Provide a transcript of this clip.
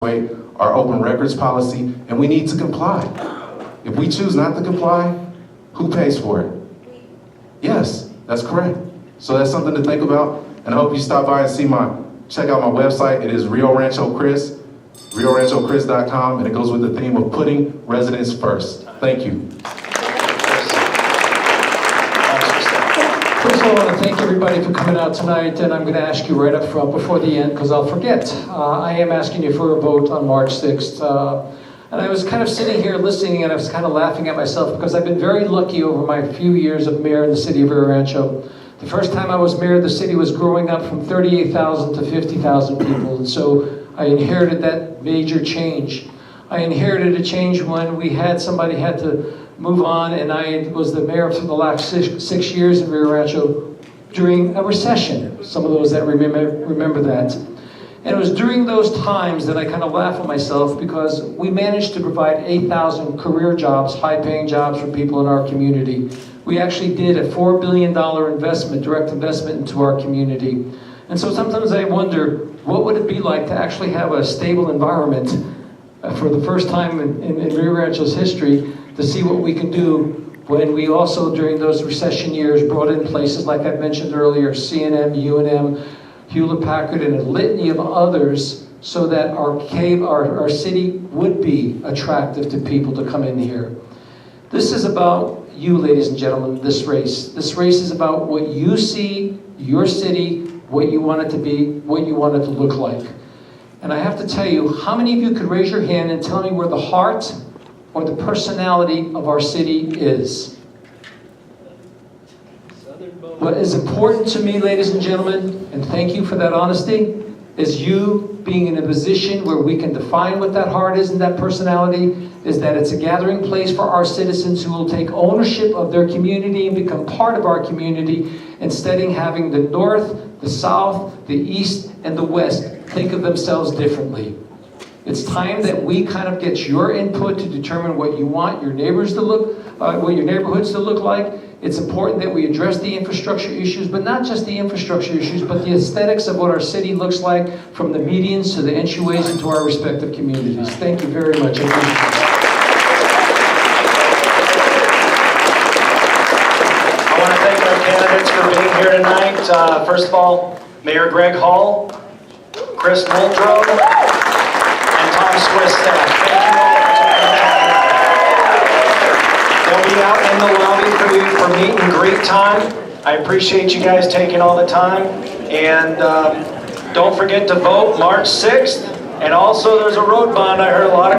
our open records policy, and we need to comply. If we choose not to comply, who pays for it? Yes, that's correct. So that's something to think about, and I hope you stop by and check out my website. It is Rio Rancho Chris, RioRanchoChris.com, and it goes with the theme of putting residents first. Thank you. First of all, I want to thank everybody for coming out tonight, and I'm going to ask you right up front before the end, because I'll forget. I am asking you for a vote on March 6th. And I was kind of sitting here listening, and I was kind of laughing at myself, because I've been very lucky over my few years of mayor in the city of Rio Rancho. The first time I was mayor, the city was growing up from 38,000 to 50,000 people, and so I inherited that major change. I inherited a change when somebody had to move on, and I was the mayor for the last six years in Rio Rancho during a recession. Some of those that remember that. And it was during those times that I kind of laugh at myself, because we managed to provide 8,000 career jobs, high-paying jobs for people in our community. We actually did a $4 billion investment, direct investment into our community. And so sometimes I wonder, what would it be like to actually have a stable environment for the first time in Rio Rancho's history, to see what we can do when we also, during those recession years, brought in places like I mentioned earlier, C&M, UNM, Hewlett-Packard, and a litany of others, so that our city would be attractive to people to come in here. This is about you, ladies and gentlemen, this race. This race is about what you see, your city, what you want it to be, what you want it to look like. And I have to tell you, how many of you could raise your hand and tell me where the heart or the personality of our city is? What is important to me, ladies and gentlemen, and thank you for that honesty, is you being in a position where we can define what that heart is and that personality, is that it's a gathering place for our citizens who will take ownership of their community and become part of our community, instead of having the north, the south, the east, and the west think of themselves differently. It's time that we kind of get your input to determine what you want your neighborhoods to look like. It's important that we address the infrastructure issues, but not just the infrastructure issues, but the aesthetics of what our city looks like, from the medians to the entryways into our respective communities. Thank you very much. I want to thank our candidates for being here tonight. First of all, Mayor Greg Hall, Chris Muldrow, and Tom Swiss staff. Thank you all for taking the time. They'll be out in the lobby for you for meet and greet time. I appreciate you guys taking all the time. And don't forget to vote March 6th. And also there's a road bond. I heard a lot of